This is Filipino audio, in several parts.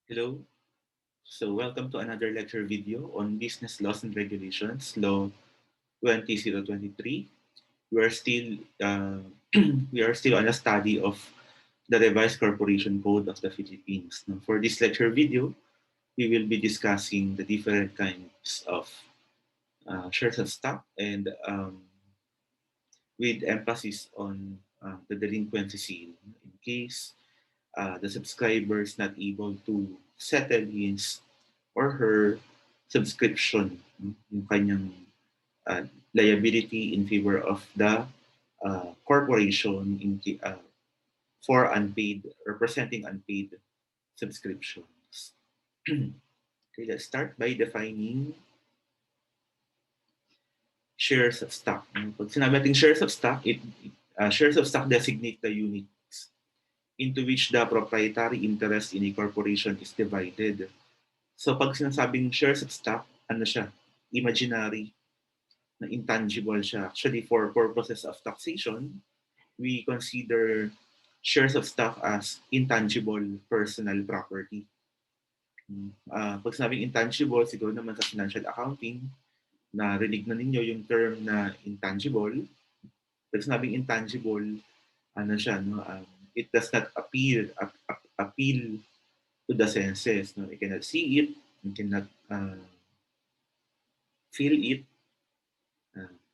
Hello. So welcome to another lecture video on business laws and regulations, Law 20023. We are still we are still on a study of the revised corporation code of the Philippines. Now, for this lecture video, we will be discussing the different kinds of shares of stock and with emphasis on the delinquency seal in case the subscriber is not able to settle his or her subscription, yung kanyang uh, liability in favor of the corporation for unpaid, representing unpaid subscriptions. Okay, let's start by defining shares of stock. Pag sinabi natin shares of stock, shares of stock designate the units into which the proprietary interest in a corporation is divided. So pag sinasabing shares of stock, ano siya? Imaginary, na intangible siya. Actually, for purposes of taxation, we consider shares of stock as intangible personal property. Pag sinabing intangible, siguro naman sa financial accounting, narinig na ninyo yung term na intangible. Pag sinabing intangible, ano siya, no? It does not appeal to the senses. No? You cannot see it, you cannot feel it,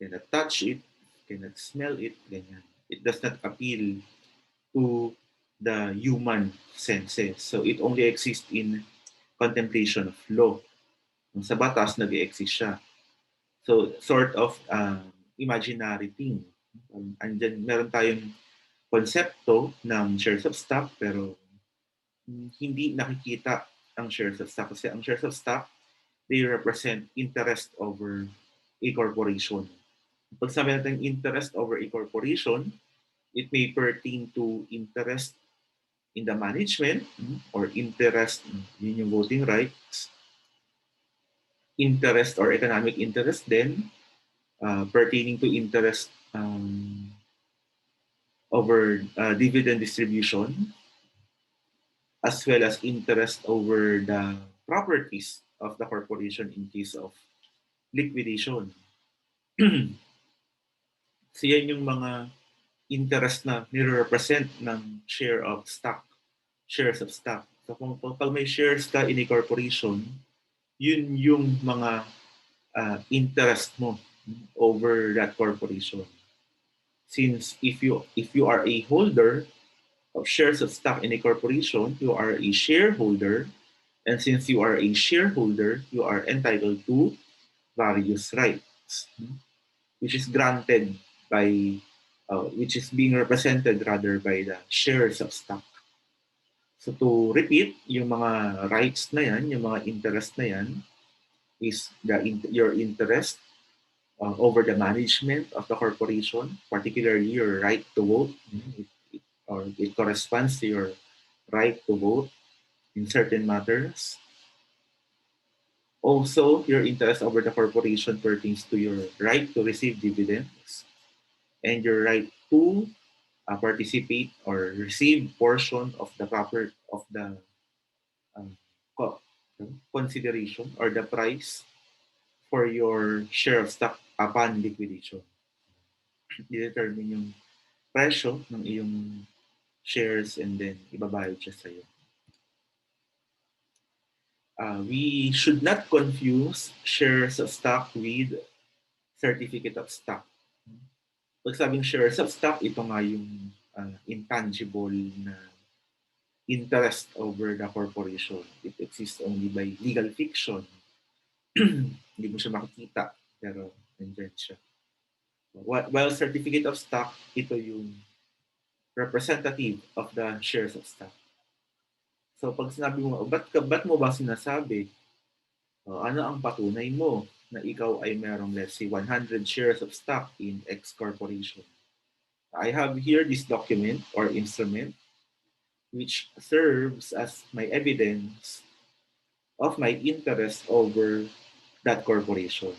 cannot touch it, cannot smell it, ganyan. It does not appeal to the human senses. So it only exists in contemplation of law. Sa batas, nag-exist siya. So sort of imaginary thing. Andyan, meron tayong konsepto ng shares of stock pero hindi nakikita ang shares of stock. Kasi ang shares of stock, they represent interest over a corporation. Pag sabi natin interest over a corporation, it may pertain to interest in the management or interest, yun yung voting rights, interest or economic interest then pertaining to interest over dividend distribution as well as interest over the properties of the corporation in case of liquidation. So yan yung mga interest na nire-represent ng shares of stock. So kung pag may shares ka in a corporation, yun yung mga interest mo over that corporation. Since if you are a holder of shares of stock in a corporation, you are a shareholder, and since you are a shareholder, you are entitled to various rights, which is granted by, which is being represented rather by the shares of stock. So to repeat, yung mga rights na yan, yung mga interest na yan, is your interest over the management of the corporation, particularly your right to vote, or it corresponds to your right to vote in certain matters. Also, your interest over the corporation pertains to your right to receive dividends and your right to participate or receive portion of the um, consideration or the price for your share of stock upon liquidation. I-determine yung presyo ng iyong shares and then ibabayad siya sa'yo. We should not confuse shares of stock with certificate of stock. Pag sabing shares of stock, ito nga yung intangible na interest over the corporation. It exists only by legal fiction. Hindi mo siya makikita, pero nandyan siya. While certificate of stock, ito yung representative of the shares of stock. So pag sinabi mo, ba't mo ba sinasabi? Ano ang patunay mo na ikaw ay merong, let's say, 100 shares of stock in X corporation? I have here this document or instrument which serves as my evidence of my interest over that corporation.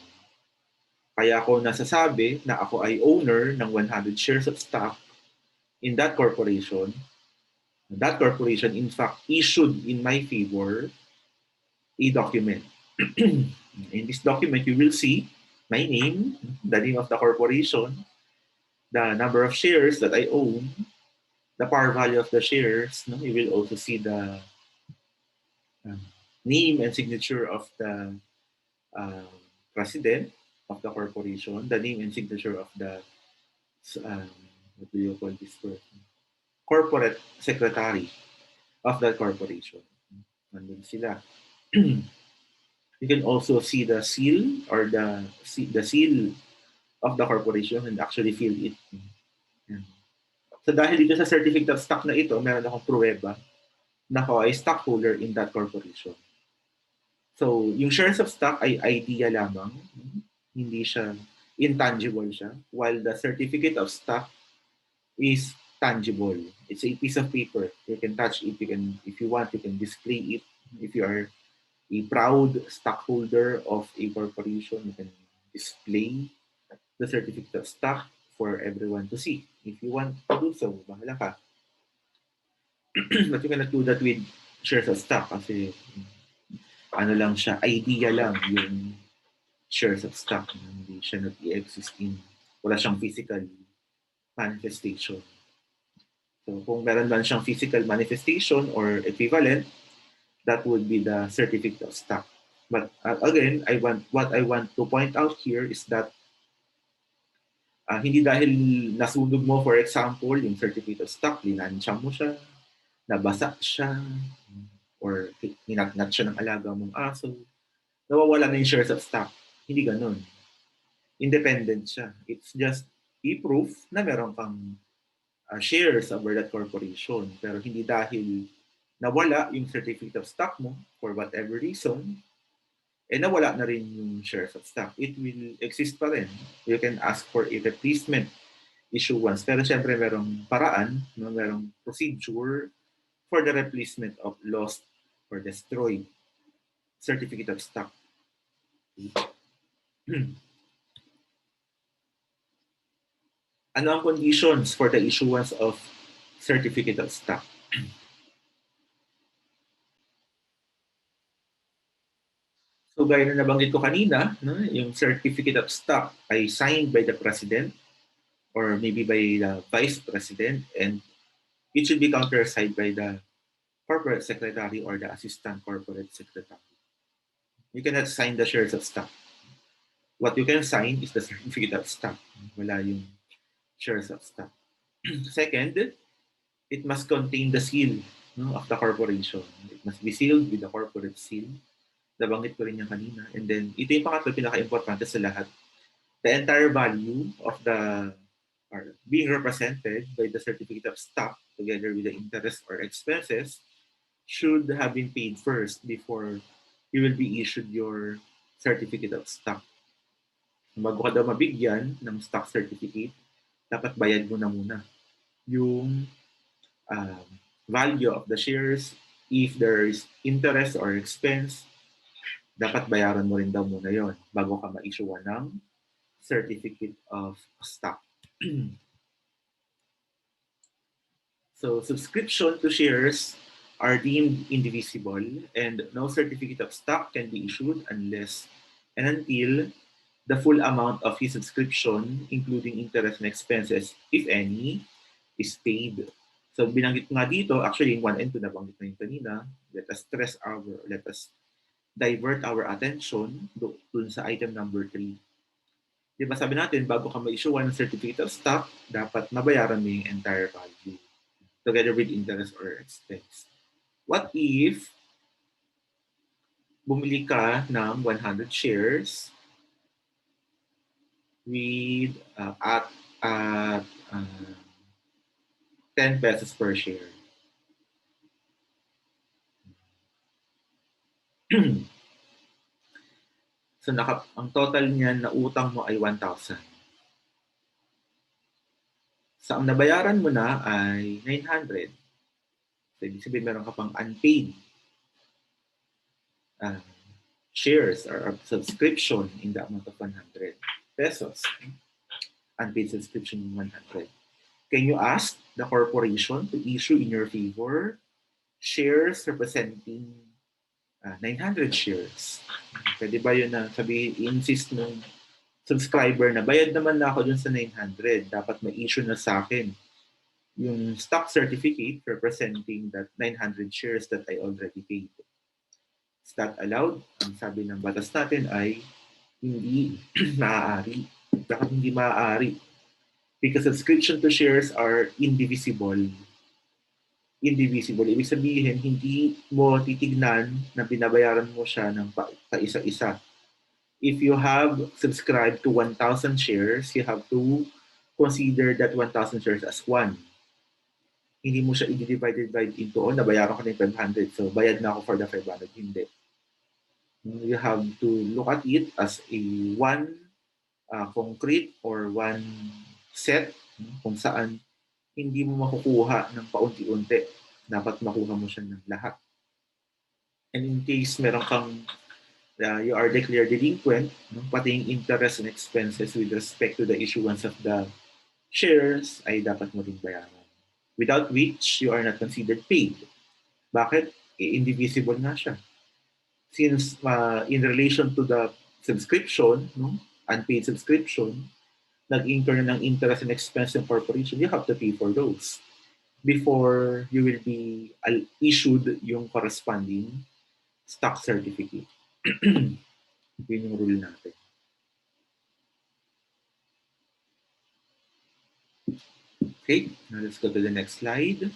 Kaya ako nasasabi na ako ay owner ng 100 shares of stock in that corporation that corporation, in fact, issued in my favor a document. In this document, you will see my name, the name of the corporation, the number of shares that I own, the par value of the shares. No? You will also see the uh, name and signature of the uh, president of the corporation, the name and signature of the um, what do you call this person? Corporate secretary of that corporation. Nandun sila. You can also see the seal or the seal of the corporation and actually fill it. Yan. So dahil dito sa certificate of stock na ito, meron akong pruweba na ako ay stockholder in that corporation. So, yung shares of stock ay idea lamang, hindi siya intangible siya, while the certificate of stock is tangible. It's a piece of paper. You can touch it, if you want, you can display it. If you are a proud stockholder of a corporation, you can display the certificate of stock for everyone to see. If you want to do so, bahala ka. But you cannot do that with shares of stock kasi ano lang siya, idea lang yung shares of stock. Hindi siya nag-i-exist wala siyang physical manifestation. So kung meron lang siyang physical manifestation or equivalent, that would be the certificate of stock. But again, what I want to point out here is that hindi dahil nasunog mo, for example, yung certificate of stock, linansya mo siya, nabasa siya, or hinatnat siya ng alaga mong aso, nawawala na yung shares of stock. Hindi ganun. Independent siya. It's just i-proof na meron kang shares over that corporation. Pero hindi dahil nawala yung certificate of stock mo for whatever reason, nawala na rin yung shares of stock. It will exist pa rin. You can ask for a replacement issuance. Pero syempre merong paraan, merong procedure for the replacement of lost or destroyed certificate of stock. Ano ang conditions for the issuance of certificate of stock? So gaya na nabanggit ko kanina, no, yung certificate of stock ay signed by the president or maybe by the vice president, and it should be countersigned by the corporate secretary or the assistant corporate secretary. You cannot sign the shares of stock. What you can sign is the certificate of stock. Wala yung shares of stock. Second, it must contain the seal, no, of the corporation. It must be sealed with the corporate seal. Nabanggit ko rin yan kanina. And then, ito yung pangatlo, pinaka-importante sa lahat. The entire value of the or being represented by the certificate of stock together with the interest or expenses should have been paid first before you will be issued your certificate of stock. Bago ka daw mabigyan ng stock certificate, dapat bayad mo na muna yung value of the shares. If there is interest or expense, dapat bayaran mo rin daw muna yon bago ka ma-issue ng certificate of stock. So subscription to shares are deemed indivisible and no certificate of stock can be issued unless and until the full amount of his subscription, including interest and expenses, if any, is paid. So binanggit nga dito, actually in 1 and 2 nabanggit na yung kanina, let us divert our attention dun sa item number 3. Di ba sabi natin, bago ka ma-issue ng certificate of stock, dapat mabayaran mo yung entire value together with interest or expense. What if bumili ka ng 100 shares with at 10 pesos per share? So ang total niyan na utang mo ay 1,000. So ang nabayaran mo na ay 900. So ibig sabihin meron ka pang unpaid shares or subscription in the amount of 100 pesos. Unpaid subscription 100. can you ask the corporation to issue in your favor shares representing 900 shares? Pwede ba yun na i-insist ng subscriber na bayad naman na ako dun sa 900, dapat ma-issue na sa akin yung stock certificate representing that 900 shares that I already paid. Is that allowed? Ang sabi ng batas natin ay hindi maaari. Bakit hindi maaari? Because subscription to shares are indivisible. Indivisible. Ibig sabihin, hindi mo titignan na binabayaran mo siya ng paisa-isa. If you have subscribed to 1,000 shares, you have to consider that 1,000 shares as one. Hindi mo siya i-divide into, nabayaran ko na yung 500, so bayad na ako for the 500. Hindi. You have to look at it as a one concrete or one set kung saan hindi mo makukuha ng paunti-unti. Dapat makuha mo siya ng lahat. And in case meron kang you are declared delinquent, pati yung interest and expenses with respect to the issuance of the shares ay dapat mo rin bayaran. Without which, you are not considered paid. Bakit? Indivisible na siya. Since in relation to the subscription, unpaid subscription, nag-incur ng interest and expense ng corporation, you have to pay for those before you will be issued yung corresponding stock certificate. Yun yung rule natin. Okay, now let's go to the next slide.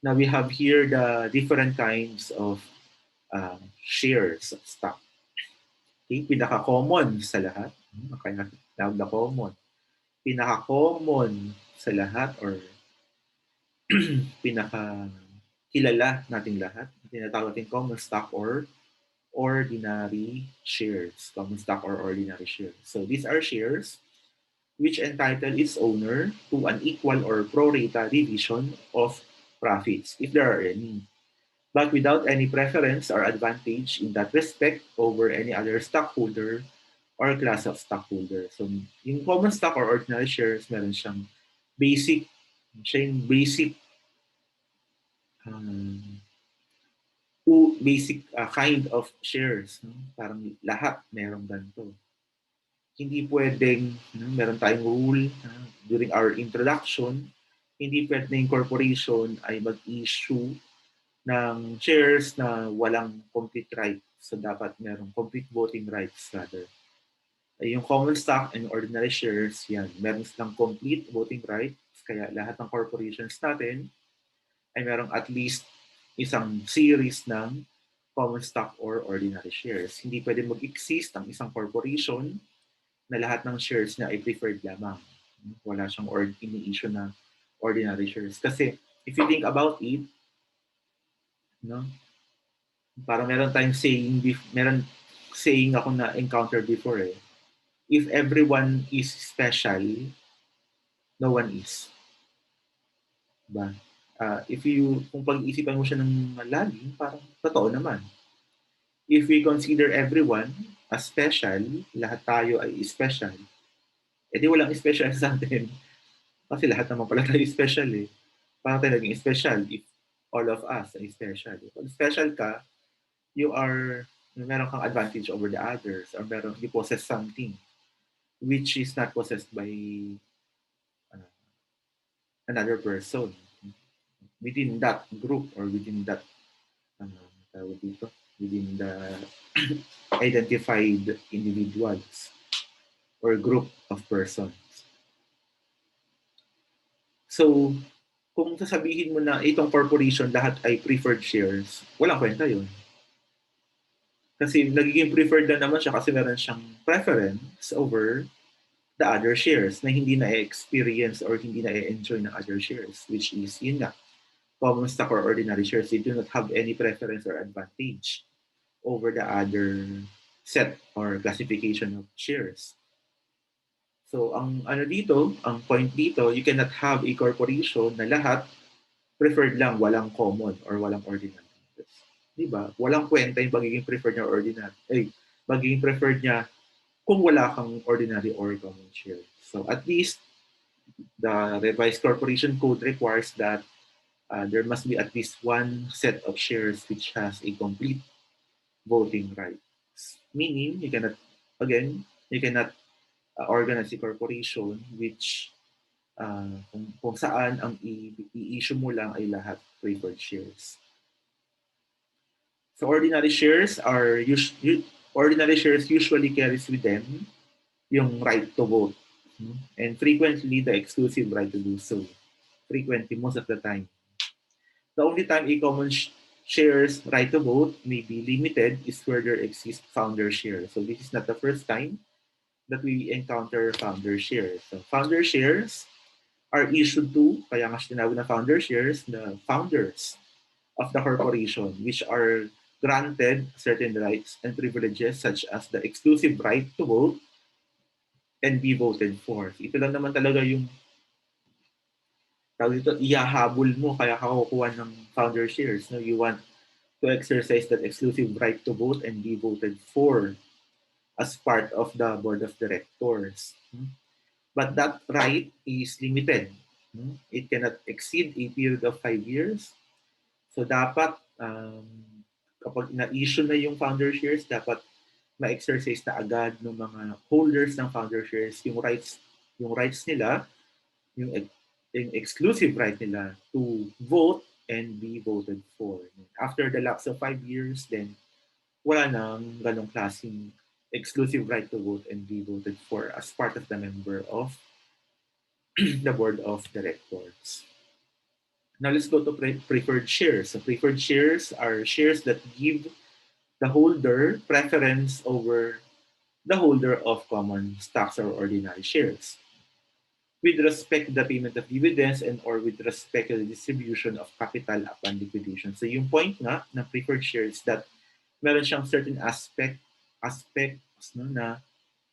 Now we have here the different kinds of shares of stock. Okay, pinaka-common sa lahat, kaya tawag na common. Pinaka-common sa lahat or pinaka-kilala nating lahat, tinatawag natin common stock or ordinary shares. Common stock or ordinary shares. So these are shares which entitle its owner to an equal or pro rata division of profits, if there are any, but without any preference or advantage in that respect over any other stockholder or class of stockholder. So, yung common stock or ordinary shares, meron siyang basic kind of shares. Parang lahat merong ganito. Hindi pwedeng, meron tayong rule during our introduction, hindi pwedeng corporation ay mag-issue ng shares na walang complete rights. So dapat merong complete voting rights rather. Yung common stock and ordinary shares, yan, meron silang complete voting rights. Kaya lahat ng corporations natin ay merong at least isang series ng common stock or ordinary shares. Hindi pwede mag-exist ang isang corporation na lahat ng shares niya ay preferred lamang. Wala siyang ini-issue na ordinary shares. Kasi if you think about it, parang meron tayong saying ako na encounter before eh. If everyone is special, no one is. Diba? Kung pag-iisipan mo siya ng malalim, parang totoo naman. If we consider everyone as special, lahat tayo ay special, edi walang special sa atin. Kasi lahat naman pala tayo special eh. Parang tayo naging special if all of us ay special. Pag special ka, meron kang advantage over the others or you possess something which is not possessed by another person within that group or within that within the identified individuals or group of persons. So, kung sasabihin mo na itong corporation lahat ay preferred shares, walang kwenta yun. Kasi nagiging preferred na naman siya kasi meron siyang preference over the other shares na hindi na-experience or hindi na-enjoy ng other shares, which is, yun nga, common stock or ordinary shares, they do not have any preference or advantage over the other set or classification of shares. So, ang point dito, you cannot have a corporation na lahat preferred lang, walang common or walang ordinary. Diba? Walang kwenta yung pagiging preferred niya or ordinary. Pagiging preferred niya kung wala kang ordinary or common share. So, at least, The revised corporation code requires that there must be at least one set of shares which has a complete voting rights. Meaning, you cannot organize a corporation which kung saan ang i-issue mo lang ay lahat preferred shares. So ordinary shares usually carries with them yung right to vote, and frequently the exclusive right to do so. Frequently, most of the time. The only time a common shares right to vote may be limited is where there exists founder shares. So this is not the first time that we encounter founder shares. So founder shares are issued to, kaya nga sinabi na founder shares, the founders of the corporation, which are granted certain rights and privileges such as the exclusive right to vote and be voted for. Ito lang naman talaga yung tawag dito, ihahabol mo kaya ka kukuha ng founder shares. No? You want to exercise that exclusive right to vote and be voted for as part of the board of directors. But that right is limited. It cannot exceed a period of 5 years. So dapat kapag na-issue na yung founder shares, dapat ma-exercise na agad ng mga holders ng founder shares yung rights nila, yung, yung exclusive right nila to vote and be voted for. After the lapse of 5 years, then wala nang ganong klaseng exclusive right to vote and be voted for as part of the member of the board of directors. Now let's go to preferred shares. So preferred shares are shares that give the holder preference over the holder of common stocks or ordinary shares with respect to the payment of dividends and or with respect to the distribution of capital upon liquidation. So yung point nga ng preferred shares that meron siyang certain aspects no, na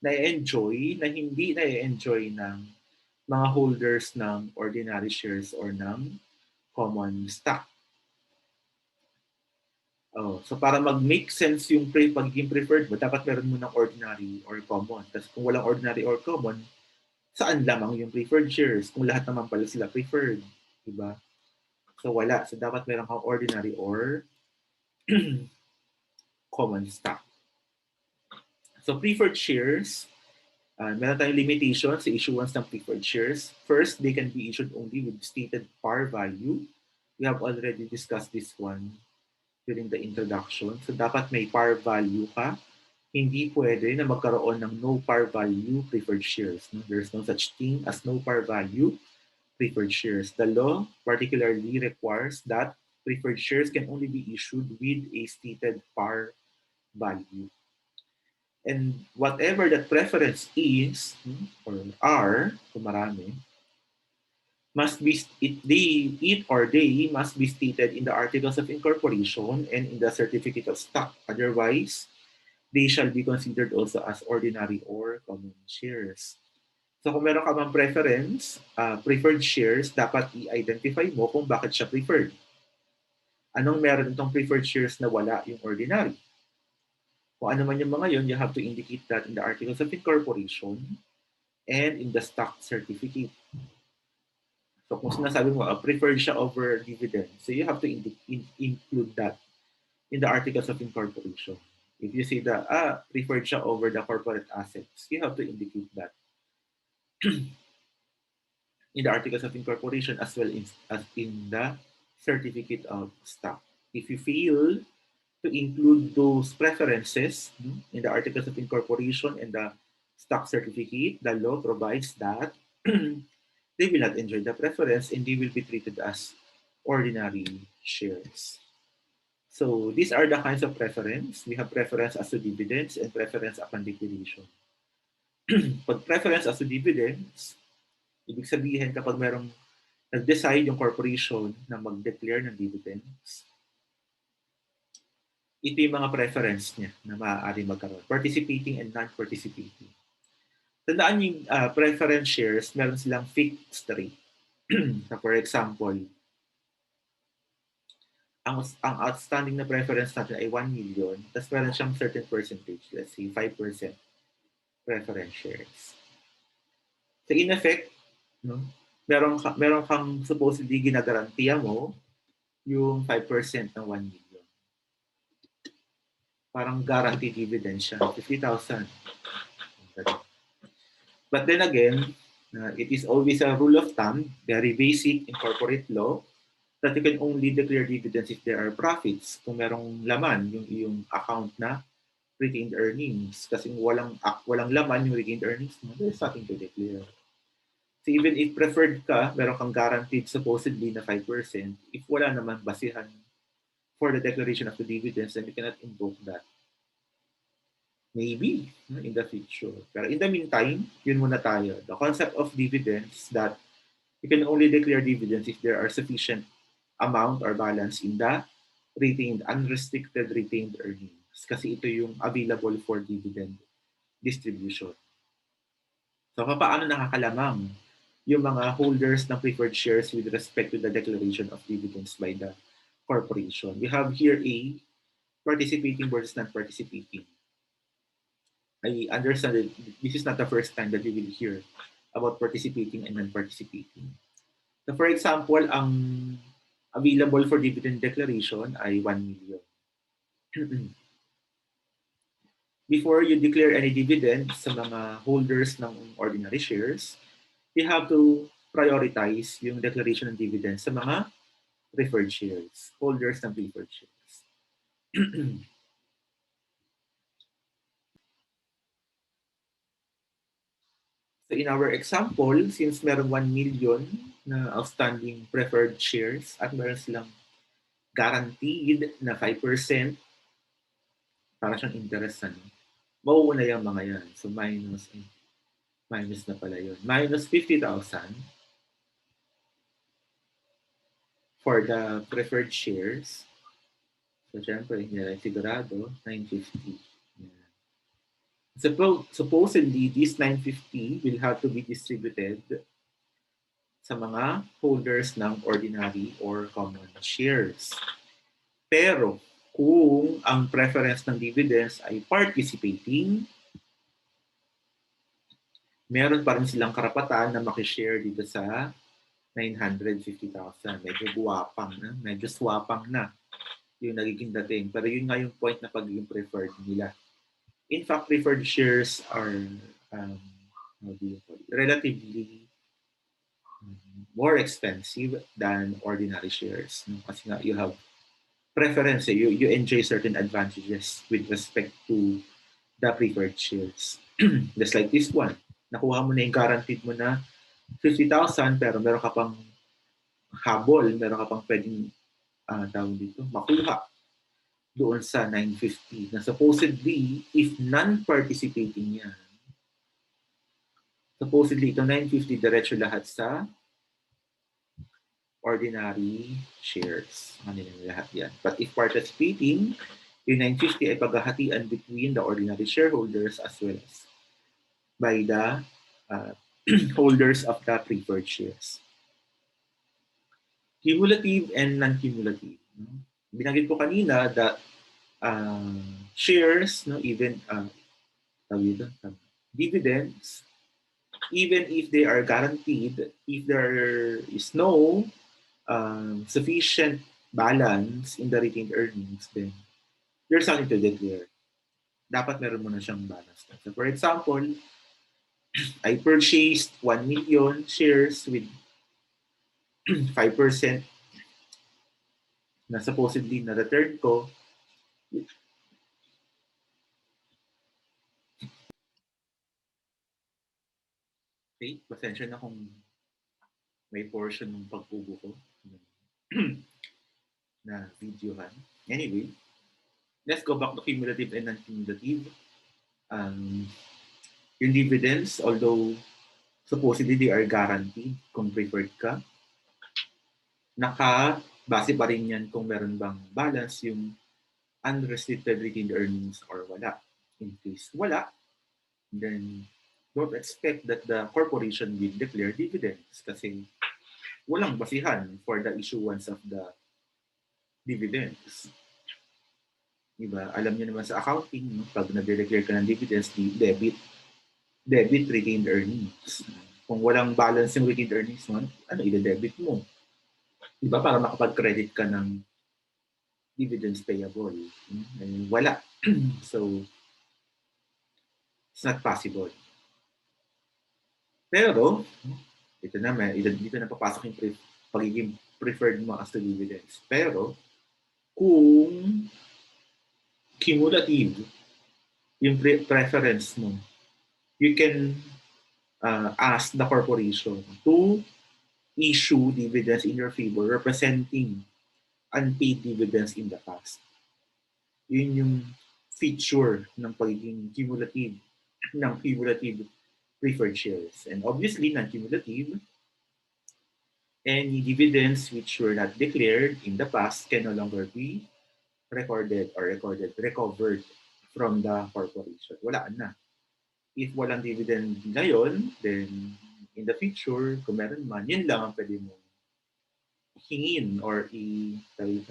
na-enjoy na hindi na-enjoy ng mga holders ng ordinary shares or ng common stock. So para mag-make sense yung pagiging preferred mo, dapat meron mo ng ordinary or common. Tapos kung walang ordinary or common, saan lamang yung preferred shares? Kung lahat naman pala sila preferred. Diba? So wala. So dapat meron kang ordinary or common stock. So preferred shares, meron tayong limitations sa issuance ng preferred shares. First, they can be issued only with stated par value. We have already discussed this one during the introduction. So dapat may par value ka. Hindi pwede na magkaroon ng no par value preferred shares. No? There's no such thing as no par value preferred shares. The law particularly requires that preferred shares can only be issued with a stated par value. And whatever that preference is, or are, kung marami, must be they must be stated in the articles of incorporation and in the certificate of stock. Otherwise, they shall be considered also as ordinary or common shares. So kung meron ka mang preference, preferred shares, dapat i-identify mo kung bakit siya preferred. Anong meron itong preferred shares na wala yung ordinary? Kung ano man yung mga yun, you have to indicate that in the articles of incorporation and in the stock certificate. So kung sinasabi mo, preferred siya over dividend, so you have to include that in the articles of incorporation. If you say that, preferred siya over the corporate assets, you have to indicate that in the articles of incorporation as well as in the certificate of stock. If you fail to include those preferences in the articles of incorporation and the stock certificate, the law provides that they will not enjoy the preference and they will be treated as ordinary shares. So these are the kinds of preference. We have preference as to dividends and preference upon liquidation. Pag preference as to dividends, ibig sabihin kapag merong nag-decide yung corporation na mag-declare ng dividends, ito yung mga preference niya na maaari magkaroon. Participating and non-participating. Tandaan yung preference shares, meron silang fixed rate. So for example, ang outstanding na preference natin ay 1 million, tapos meron siyang certain percentage, let's say 5% preference shares. So in effect, no, meron kang supposedly ginagarantiya mo yung 5% ng 1 million. Parang guaranteed dividend siya, 50,000. But then again, it is always a rule of thumb, very basic in corporate law, that you can only declare dividends if there are profits. Kung merong laman yung iyong account na retained earnings. Kasi walang laman yung retained earnings mo, there's nothing to declare. So even if preferred ka, meron kang guaranteed supposedly na 5%, if wala naman basihan for the declaration of the dividends, then you cannot invoke that. Maybe in the future. Pero in the meantime, yun muna tayo. The concept of dividends that you can only declare dividends if there are sufficient amount or balance in the retained, unrestricted retained earnings. Kasi ito yung available for dividend distribution. So, paano nakakalamang yung mga holders ng preferred shares with respect to the declaration of dividends by the corporation? We have here a participating versus non-participating. I understand that this is not the first time that you will hear about participating and non-participating. So for example, ang available for dividend declaration ay 1 million. Before you declare any dividend sa mga holders ng ordinary shares, you have to prioritize yung declaration ng dividend sa mga preferred shares, holders ng preferred shares. So in our example, since meron 1 million na outstanding preferred shares at meron silang guaranteed na 5% para siyang interest, mauuna yung mga yan. So minus na pala yun. Minus 50,000 for the preferred shares. So syempre, hindi na sigurado, 950. Supposedly, this 950 will have to be distributed sa mga holders ng ordinary or common shares. Pero kung ang preference ng dividends ay participating, meron pa rin silang karapatan na makishare dito sa 950,000. Medyo guwapang na, medyo swapang na yung nagiging dating. Pero yun nga yung point na pagiging preferred nila. In fact, preferred shares are relatively more expensive than ordinary shares. Kasi nga, you have preference. You enjoy certain advantages with respect to the preferred shares. Just like this one. Nakuha mo na yung guaranteed mo na 50,000 pero meron ka pang habol, meron ka pang pwedeng tawag dito, makuha doon sa 950 na supposedly, if non-participating yan, supposedly ito 950 diretso lahat sa ordinary shares. Kanila lahat yan. But if participating, yung 950 ay paghahatian between the ordinary shareholders as well as by the holders of the preferred shares. Cumulative and non-cumulative. Binanggit ko kanina that shares, even dividends, even if they are guaranteed, if there is no sufficient balance in the retained earnings, then there's something to declare. Dapat meron mo na siyang balance. So for example, I purchased 1 million shares with 5% na supposedly na return ko. Okay, pasensya na kung may portion ng pag-ubo ko na videohan. Anyway, let's go back to cumulative and non-cumulative. Yung dividends, although supposedly they are guaranteed kung preferred ka, base pa rin yan kung meron bang balance yung unrestricted retained earnings or wala. In case wala, then don't expect that the corporation will declare dividends kasi walang basihan for the issuance of the dividends. Diba? Alam niyo naman sa accounting, pag nag-declare ka ng dividends, debit retained earnings. Kung walang balance yung retained earnings mo, ano, i-debit mo. Di ba? Para makapag-credit ka ng dividends payable. Wala. So, it's not possible. Pero, ito na, dito na papasok yung pagiging preferred mo as to dividends. Pero, kung cumulative yung preference mo, you can ask the corporation to issue dividends in your favor representing unpaid dividends in the past. Yun yung feature ng pagiging cumulative preferred shares. And obviously, non-cumulative, any dividends which were not declared in the past can no longer be recovered from the corporation. Wala na. If walang dividend ngayon, then in the future, kung meron man, yun lang ang pwede mong hingin or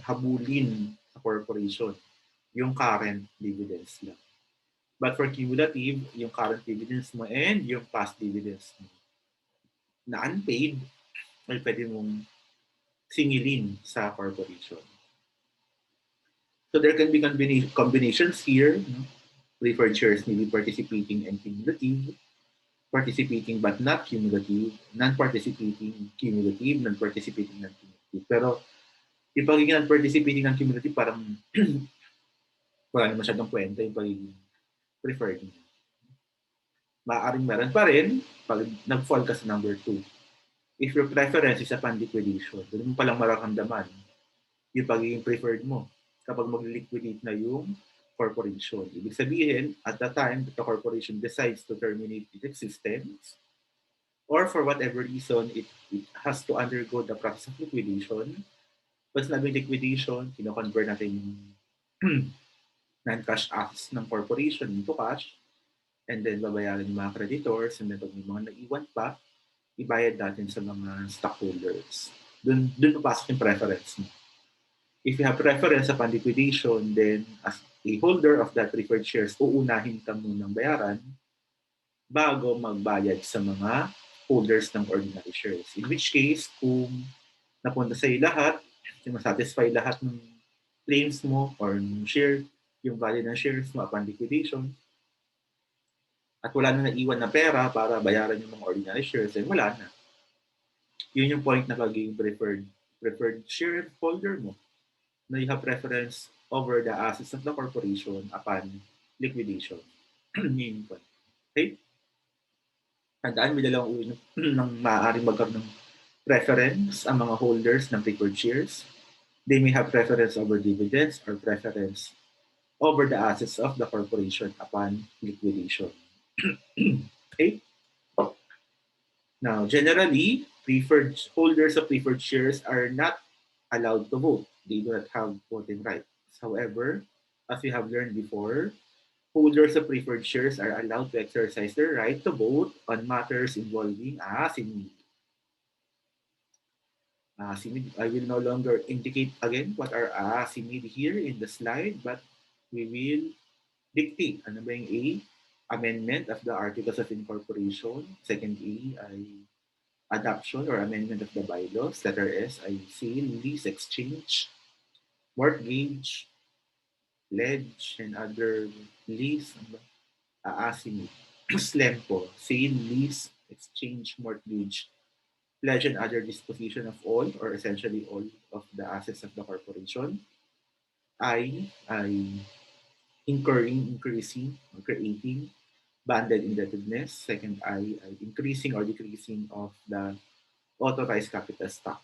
habulin sa corporation, yung current dividends lang. But for cumulative, yung current dividends mo and yung past dividends mo na unpaid, ay pwede mong singilin sa corporation. So there can be combinations here. No? Preferred shares may be participating and cumulative, participating but not cumulative, non-participating cumulative, non-participating non-cumulative. Pero yung pagiging non-participating non-cumulative, parang wala naman masyadong kwenta yung pagiging preferred. Maaaring meron pa rin pag nag-fall ka sa number 2. If your preference is upon liquidation, doon mo palang mararamdaman yung pagiging preferred mo kapag mag-liquidate na yung corporation. Ibig sabihin, at the time that the corporation decides to terminate its existence, or for whatever reason, it has to undergo the process of liquidation. Pag sinabing liquidation, kino-convert natin yung non-cash assets ng corporation into cash, and then babayaran yung mga creditors, and then pag may mga naiwan pa, ibayad natin sa mga stockholders. Doon papasok yung preference mo. If you have preference upon liquidation, then as a holder of that preferred shares, uunahin ka munang bayaran bago magbayad sa mga holders ng ordinary shares. In which case, kung napunta sa'yo lahat, masatisfy lahat ng claims mo or share, yung value ng shares mo upon liquidation, at wala na naiwan na pera para bayaran yung mga ordinary shares, then wala na. Yun yung point na pagiging preferred shareholder mo, na you have preference over the assets of the corporation upon liquidation. Yun yung point. Okay? Tandaan, may dalawang uri ng maaaring magkaroon ng preference ang mga holders ng preferred shares. They may have preference over dividends or preference over the assets of the corporation upon liquidation. Okay? Now, generally, holders of preferred shares are not allowed to vote. They do not have voting rights. However, as we have learned before, holders of preferred shares are allowed to exercise their right to vote on matters involving asimid. I will no longer indicate again what are asimid here in the slide, but we will dictate. Ano ba yung A? Amendment of the Articles of Incorporation. Second A ay adoption or amendment of the bylaws. Letter S ay sale, lease, exchange, mortgage, pledge, and other lease. Asimid. SLEM po. Sale, lease, exchange, mortgage, pledge, and other disposition of all or essentially all of the assets of the corporation. I ay increasing, or creating banded indebtedness. Second I ay increasing or decreasing of the authorized capital stock.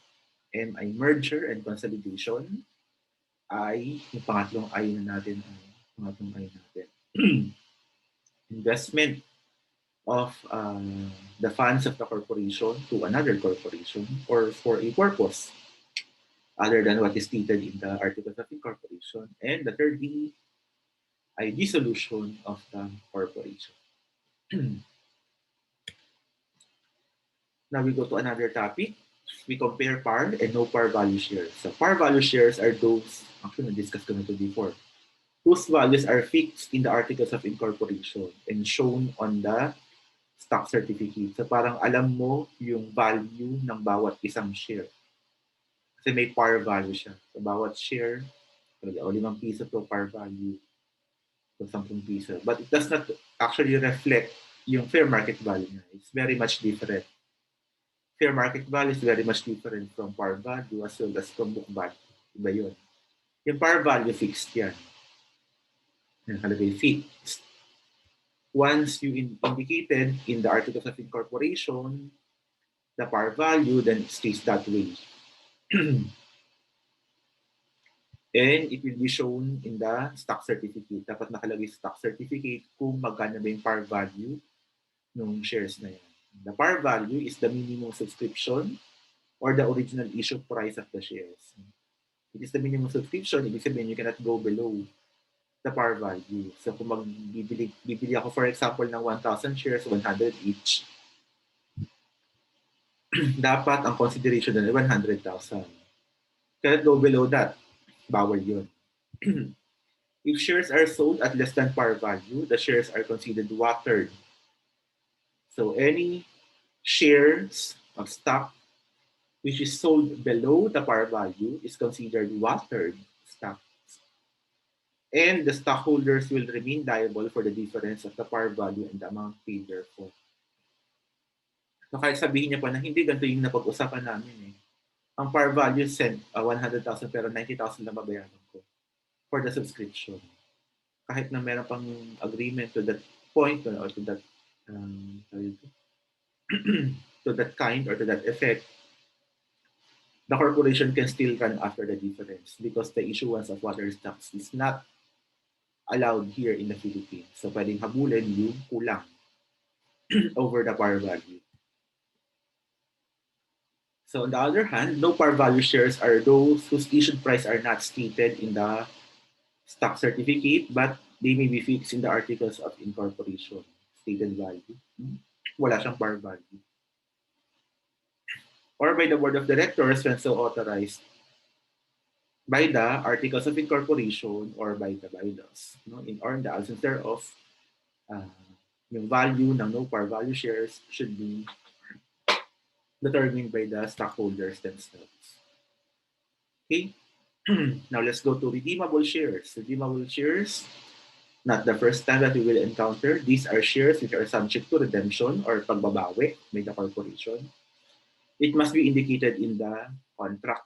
M ay merger and consolidation. I, yung pangatlong I na natin, investment of the funds of the corporation to another corporation or for a purpose other than what is stated in the Articles of Incorporation. And the third D ay dissolution of the corporation. Now we go to another topic. We compare par and no par value shares. So par value shares are those, actually na-discuss ko na ito before, whose values are fixed in the Articles of Incorporation and shown on the stock certificate. So parang alam mo yung value ng bawat isang share. Kasi may par value siya. So bawat share, o 5 piso to par value, o 10 piso. But it does not actually reflect yung fair market value niya. It's very much different. Fair market value is very much different from par value as well as from book value. Iba yun. Yung par value, fixed yan. Nakalagay fixed. Once you indicated in the Articles of Incorporation the par value, then it stays that way. And it will be shown in the stock certificate. Dapat nakalagay sa stock certificate kung magkano ba yung par value ng shares na yan. The par value is the minimum subscription or the original issue price of the shares. It is the minimum subscription, ibig sabihin you cannot go below the par value. So kung bibili ako for example ng 1,000 shares, 100 each, dapat ang consideration na 100,000. Cannot go below that. Bawal yun. If shares are sold at less than par value, the shares are considered watered. So any shares of stock which is sold below the par value is considered watered stock. And the stockholders will remain liable for the difference of the par value and the amount paid therefore. So kahit sabihin niya pa na hindi ganito yung napag-usapan namin eh. Ang par value sent 100,000 pero 90,000 lang babayaran ko for the subscription. Kahit na meron pang agreement to that point or to that to that kind or to that effect, the corporation can still run after the difference because the issuance of water stocks is not allowed here in the Philippines. So pwedeng habulin yung kulang over the par value. So on the other hand, no par value shares are those whose issued price are not stated in the stock certificate, but they may be fixed in the Articles of Incorporation. Stated value. Wala siyang par value. Or by the Board of Directors when so authorized by the Articles of Incorporation or by the bylaws. No? Or in the absence thereof, yung value ng no par value shares should be determined by the stockholders themselves. Okay, now let's go to redeemable shares. Redeemable shares, not the first time that we will encounter. These are shares which are subject to redemption or pagbabawi by the corporation. It must be indicated in the contract.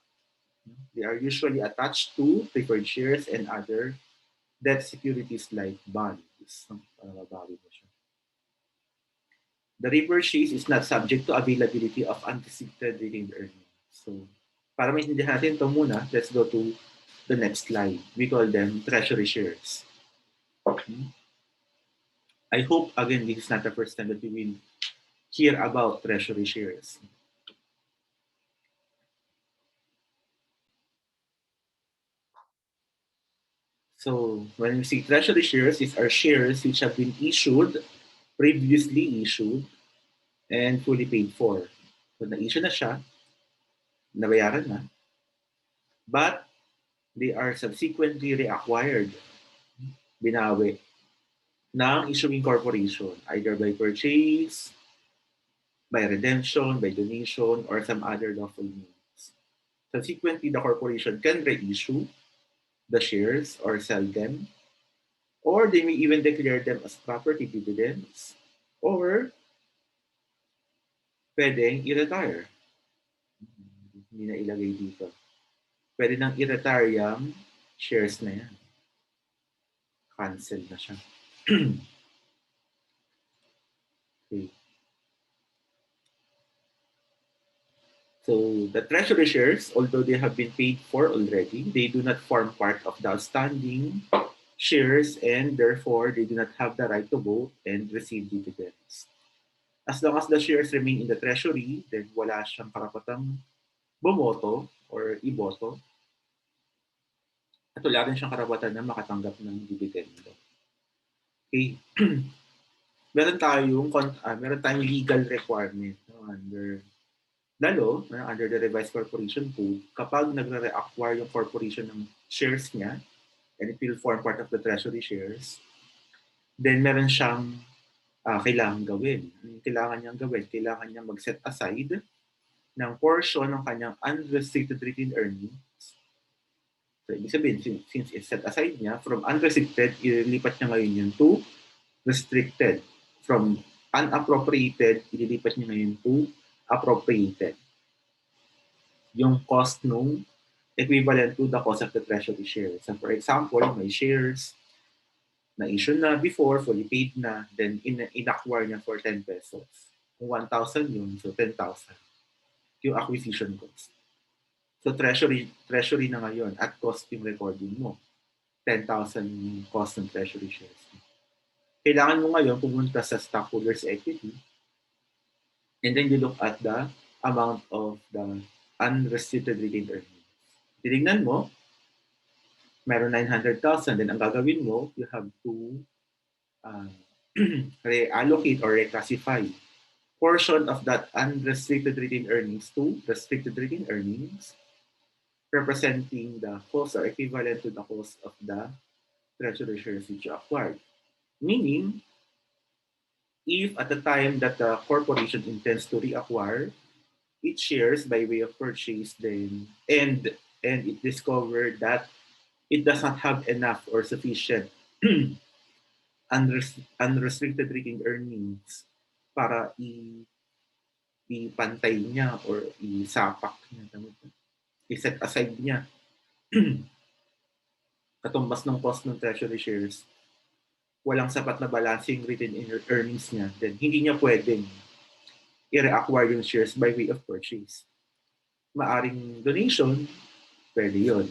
They are usually attached to preferred shares and other debt securities like bonds. The repurchase is not subject to availability of anticipated retained earnings. So, para maintindihan natin ito muna, let's go to the next slide. We call them treasury shares. I hope, again, this is not the first time that we will hear about treasury shares. So, when we see treasury shares, these are shares which have been issued, previously issued, and fully paid for. So, na-issue na siya, nabayaran na, but they are subsequently reacquired, binawi, ng issuing corporation, either by purchase, by redemption, by donation, or some other lawful means. Subsequently, the corporation can reissue the shares or sell them, or they may even declare them as property dividends, or pwedeng i-retire. Hindi na ilagay dito. Pwede nang i-retire yung shares na yan. Cancel na siya. Okay. So the treasury shares, although they have been paid for already, they do not form part of the outstanding shares and therefore they do not have the right to vote and receive dividends. As long as the shares remain in the treasury, then wala siyang karapatang bumoto or iboto. At wala rin siyang karapatan na makatanggap ng dividendo. Okay. meron tayong legal requirement under the law, under the Revised Corporation Code, kapag nagre-reacquire yung corporation ng shares niya, and it will form part of the treasury shares, then meron siyang kailangan gawin. Kailangan niyang gawin, kailangan niyang mag-set aside ng portion ng kanyang unrestricted retained earnings. So, ibig sabihin, since i-set aside niya, from unrestricted, ililipat niya ngayon yun to restricted. From unappropriated, ililipat niya ngayon to appropriated. Yung cost nung equivalent to the cost of the treasury shares. So for example, may shares na issue na before, fully paid na, then in-acquire niya for 10 pesos. Kung 1,000 yun, so 10,000. Yung acquisition cost. So treasury na ngayon at cost yung recording mo. 10,000 yung cost ng treasury shares. Kailangan mo ngayon pumunta sa stockholders' equity and then you look at the amount of the unrestricted retained earnings. Tinignan mo, meron 900,000, then ang gagawin mo, you have to reallocate or reclassify portion of that unrestricted retained earnings to restricted retained earnings, representing the cost or equivalent to the cost of the treasury shares which you acquired. Meaning, if at the time that the corporation intends to reacquire its shares by way of purchase, then and it discovered that it does not have enough or sufficient unrestricted retained earnings para ipantay niya or isapak niya, i-set aside niya katumbas ng cost ng treasury shares, walang sapat na balancing retained earnings niya, then hindi niya pwedeng i-reacquire yung shares by way of purchase. Maaring donation, pwede yun.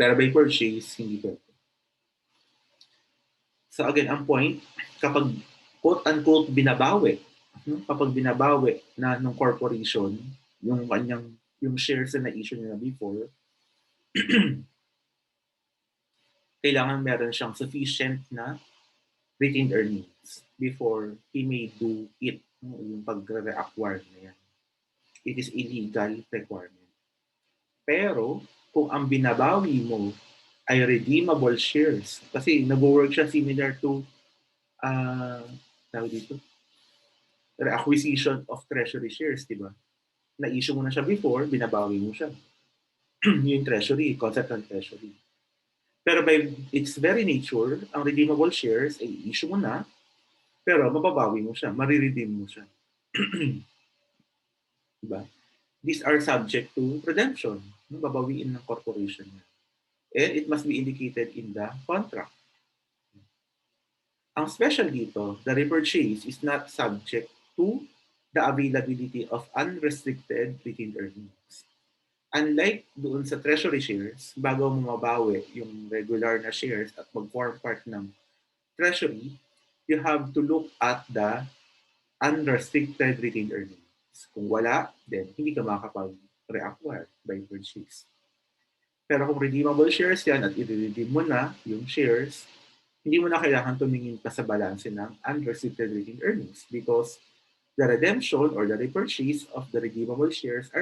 Pero by purchase, hindi pwede. So again, ang point, kapag quote-unquote binabawi, kapag binabawi na ng corporation, yung shares na na-issue nila before, kailangan meron siyang sufficient na retained earnings before he may do it, yung pag-reacquire na yan. It is illegal requirement. Pero, kung ang binabawi mo ay redeemable shares, kasi nag-work siya similar to tawag dito, reacquisition of treasury shares, di ba? Na-issue mo na siya before, binabawi mo siya. Yung treasury, concept ng treasury. Pero by its very nature, ang redeemable shares ay issue mo na, pero mababawi mo siya, mariredeem mo siya. Diba? These are subject to redemption, babawiin ng corporation niya. And it must be indicated in the contract. Ang special dito, the repurchase is not subject to the availability of unrestricted retained earnings. Unlike doon sa treasury shares, bago mo mabawi yung regular na shares at mag-form part ng treasury, you have to look at the unrestricted retained earnings. Kung wala, then hindi ka makakapag-reacquire by purchase. Pero kung redeemable shares yan at i-redeem mo na yung shares, hindi mo na kailangan tumingin pa sa balanse ng unrestricted retained earnings because the redemption or the repurchase of the redeemable shares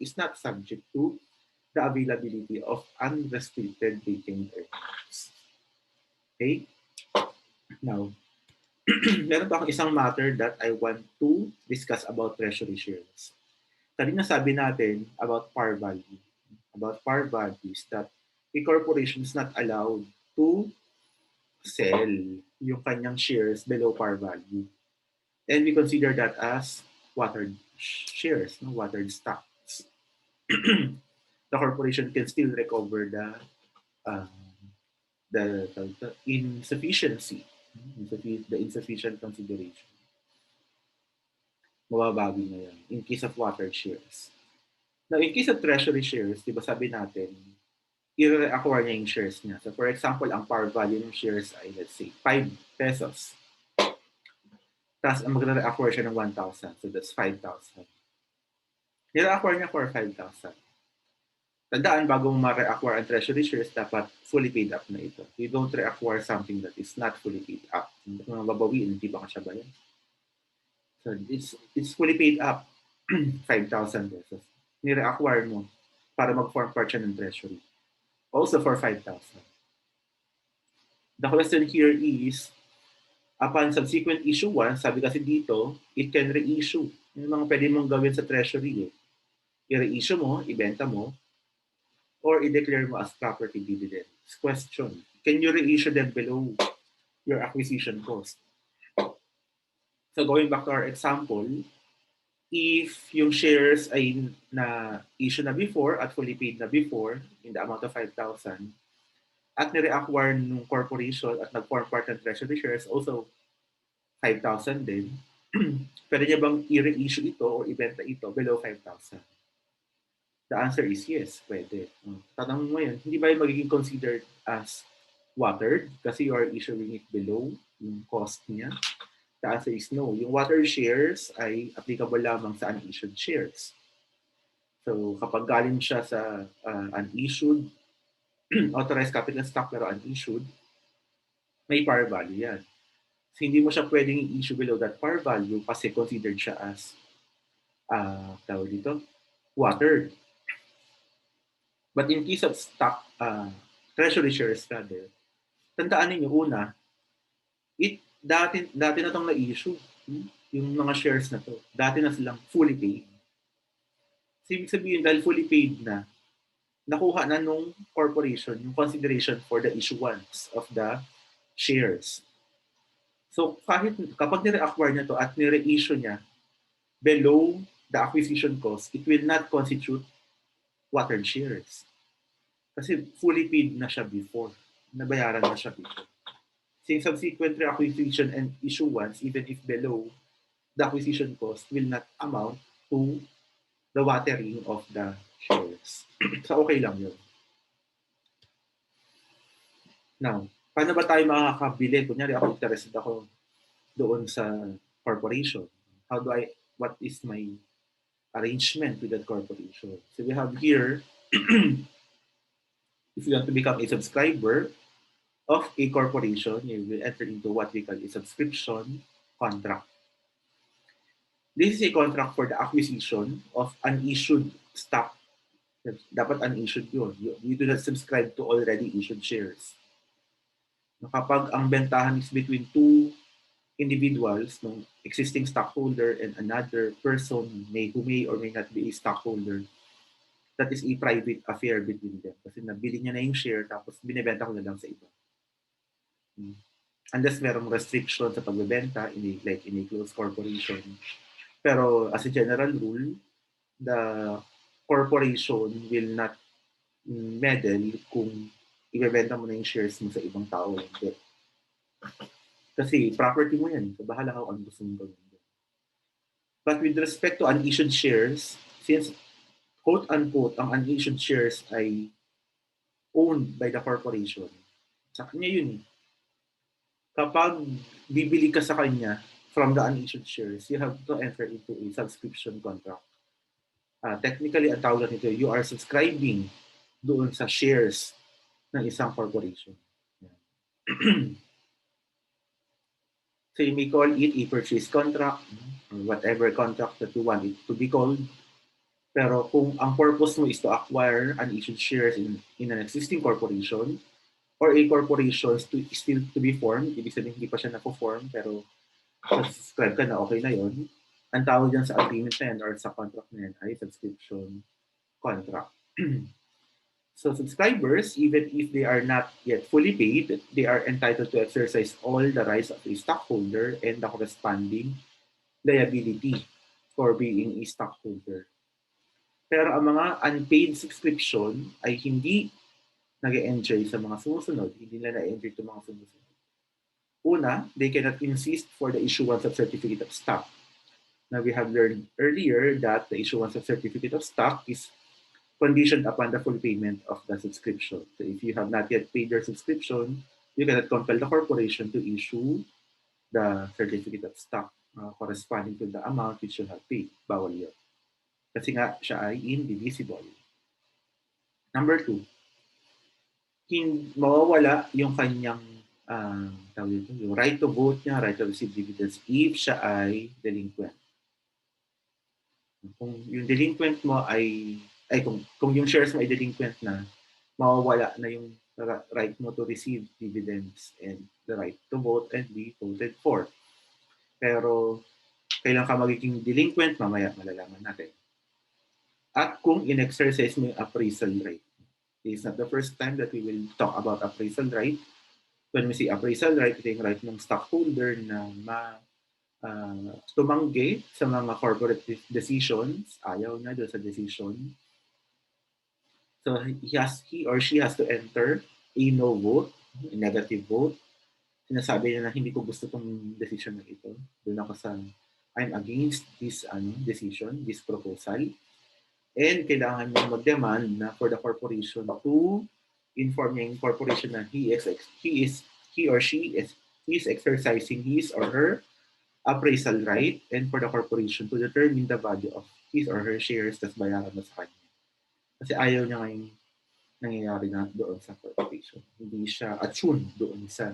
is not subject to the availability of unrestricted retained earnings. Okay? Now, meron pa akong isang matter that I want to discuss about treasury shares. Kanina sabi natin about par value. About par values that a corporation is not allowed to sell yung kanyang shares below par value. And we consider that as watered shares, watered stocks. The corporation can still recover the insufficiency, the insufficient consideration. Mababawi na yan in case of watered shares. Now, in case of treasury shares, di ba sabi natin, i-reacquire niya yung shares niya. So for example, ang par value ng shares ay let's say 5 pesos. Tapos ang magre-reacquire siya ng 1,000. So that's 5,000. I-reacquire niya for 5,000. Tandaan, bago mo ma-reacquire ang treasury shares, dapat fully paid up na ito. You don't reacquire something that is not fully paid up. Hindi mo mababawiin, hindi ba ka siya bayan? So it's fully paid up. 5,000 pesos. Ni-reacquire mo para mag-form part siya ng treasury. Also for 5,000. The question here is, Upon subsequent issuance, sabi kasi dito, it can reissue. Yung mga pwede mong gawin sa treasury. I-reissue mo, ibenta mo, or i-declare mo as property dividends. Question, can you reissue them below your acquisition cost? So going back to our example, if yung shares ay na-issue na before at fully paid na before in the amount of 5,000 at nire-acquire ng corporation at nag-form part ng treasury shares also 5,000 din, pwede niya bang i-reissue ito o ibenta ito below 5,000? The answer is yes, pwede. Tanong mo yun, hindi ba yung magiging considered as watered kasi you are issuing it below yung cost niya? The answer is no. Yung watered shares ay applicable lamang sa unissued shares. So kapag galing siya sa unissued, authorized capital stock pero unissued, may par value yan. So hindi mo siya pwedeng i-issue below that par value kasi considered siya as tawag dito, watered. But in case of stock, treasury shares rather, tandaan ninyo una, dati na itong na-issue. Yung mga shares na to, dati na silang fully paid. So, ibig sabihin, dahil fully paid na, nakuha na nung corporation yung consideration for the issuance of the shares. So, kapag nire-acquire niya to at nire-issue niya below the acquisition cost, it will not constitute watered shares. Kasi fully paid na siya before. Nabayaran na siya before. Since subsequent reacquisition and issuance, even if below, the acquisition cost will not amount to the watering of the shares. So, okay lang yun. Now, paano ba tayo makakabili? Kunyari ako interested ako doon sa corporation. What is my arrangement with that corporation? So we have here, if you want to become a subscriber of a corporation, you will enter into what we call a subscription contract. This is a contract for the acquisition of unissued stock. Dapat unissued yun. You do not subscribe to already issued shares. Kapag ang bentahan is between two individuals, no, existing stockholder and another person who may or may not be a stockholder, that is a private affair between them. Kasi nabili niya na yung share tapos binibenta ko na lang sa iba. Unless merong restriction sa pagbebenta, like in a closed corporation. Pero as a general rule, the corporation will not meddle kung ibebenta mo na yung shares mo sa ibang tao. Kasi property mo yan. So bahala ka kung ano gusto mong gawin. But with respect to unissued shares, since quote-unquote, ang unissued shares ay owned by the corporation, sa kanya yun. Kapag bibili ka sa kanya from the unissued shares, you have to enter into a subscription contract. Technically, ang tawag nito, you are subscribing doon sa shares ng isang corporation. So you may call it a purchase contract or whatever contract that you want it to be called. Pero kung ang purpose mo is to acquire unissued shares in an existing corporation or a corporation still to be formed, ibig sabihin hindi pa siya na-form pero subscribe ka na, okay na yon. Ang tawag dyan sa agreement na yan or sa contract na yan ay subscription contract. So subscribers, even if they are not yet fully paid, they are entitled to exercise all the rights of a stockholder and the corresponding liability for being a stockholder. Pero ang mga unpaid subscription ay hindi nag-enjoy sa mga sumusunod, hindi nila na-enjoy sa mga sumusunod. Una, they cannot insist for the issuance of certificate of stock. Now we have learned earlier that the issuance of certificate of stock is conditioned upon the full payment of the subscription. So if you have not yet paid your subscription, you cannot compel the corporation to issue the certificate of stock corresponding to the amount which you have paid. Bawal yun. Kasi nga siya ay indivisible. Number 2, mawawala yung kanyang yung right to vote niya, right to receive dividends if siya ay delinquent. Kung yung delinquent mo kung yung shares mo ay delinquent na, mawawala na yung right mo to receive dividends and the right to vote and be voted for. Pero kailan ka magiging delinquent, mamaya malalaman natin. At kung in-exercise mo yung appraisal right. This is not the first time that we will talk about appraisal right. When we say appraisal right, ito yung right ng stockholder na tumanggi sa mga corporate decisions, ayaw niya doon sa decision. So he or she has to enter a no vote, a negative vote. Sinasabi niya na hindi ko gusto tong decision na ito. Doon ako sa I'm against this decision, this proposal. And kailangan niya mag-demand na for the corporation to inform niya yung corporation na he or she is exercising his or her appraisal right and for the corporation to determine the value of his or her shares tas bayaran mo sa kanya. Kasi ayaw niya ngayong nangyayari na doon sa corporation. Hindi siya attuned doon sa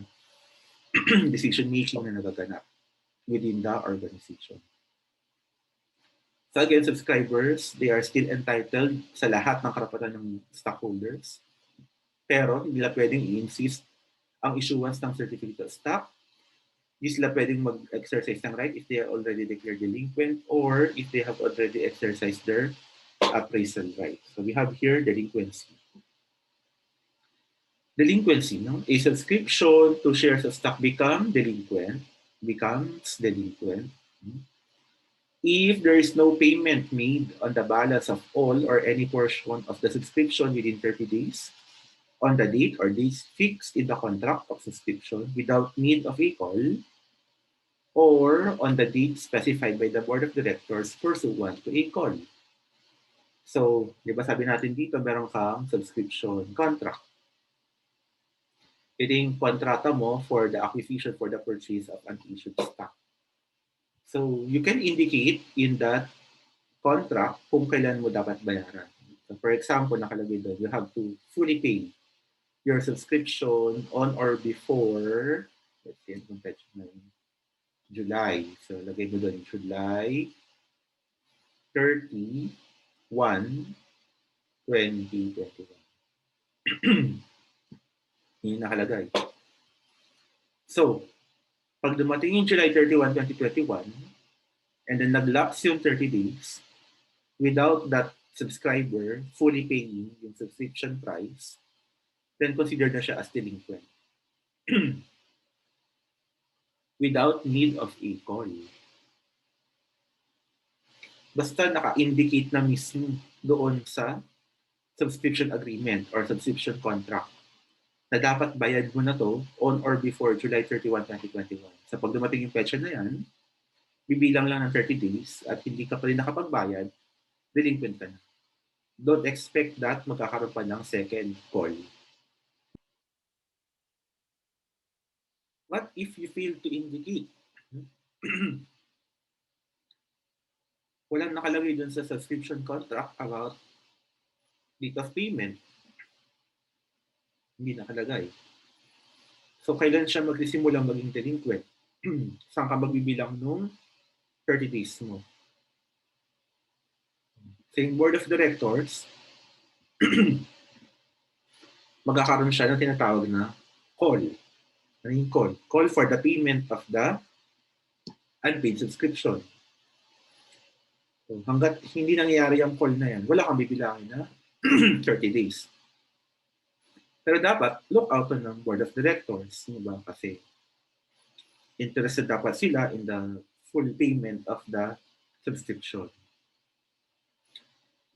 decision making na nagaganap within the organization. So again, subscribers, they are still entitled sa lahat ng karapatan ng stockholders. Pero hindi nila pwedeng i-insist ang issuance ng certificate of stock. Hindi sila pwedeng mag-exercise ng right if they are already declared delinquent or if they have already exercised their appraisal right. So we have here delinquency. Delinquency, no? A subscription to shares of stock becomes delinquent if there is no payment made on the balance of all or any portion of the subscription within 30 days on the date or dates fixed in the contract of subscription without need of a call or on the date specified by the board of directors pursuant to a call. So, di ba sabi natin dito, meron kang subscription contract. Ito yung kontrata mo for the acquisition for the purchase of an issued stock. So, you can indicate in that contract kung kailan mo dapat bayaran. So, for example, nakalagay doon, you have to fully pay your subscription on or before, let's say, July. So, lagay mo doon, July 31, 2021. Yung nakalagay. So, pag dumating yung July 31, 2021, and then nag-lapse yung 30 days, without that subscriber fully paying yung subscription price, then consider na siya as delinquent. Without need of a call. Basta naka-indicate na mismo doon sa subscription agreement or subscription contract na dapat bayad mo na to on or before July 31, 2021. Sa pag dumating yung petsa na yan, bibilang lang ng 30 days at hindi ka pa rin nakapagbayad, delinquent ka na. Don't expect that magkakaroon pa ng second call. What if you fail to indicate? Walang nakalagay dun sa subscription contract about date of payment. Hindi nakalagay. So, kailan siya magsimulang maging delinquent? Saan ka magbibilang nung 30 days mo? Sa board of directors, magkakaroon siya ng tinatawag na call. Ano yung call? Call for the payment of the unpaid subscription. So, hanggat hindi nangyayari yung call na yan, wala kang bibilangin na 30 days. Pero dapat, look out ng board of directors. Diba? Kasi interested dapat sila in the full payment of the subscription.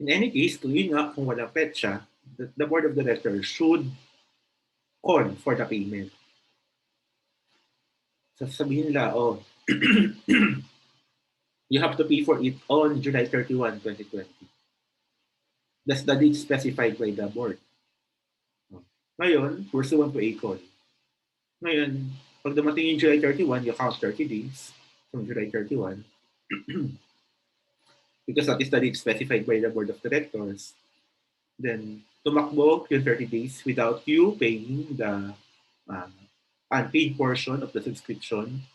In any case, kung yun nga, kung wala petsa, the board of directors should call for the payment. Sasabihin nila, oh, you have to pay for it on July 31, 2020. That's the date specified by the board. Ngayon, pursuant to a call. Ngayon, pag dumating yung July 31, you count 30 days from July 31 because that is the date specified by the board of directors. Then, tumakbo yung 30 days without you paying the unpaid portion of the subscription,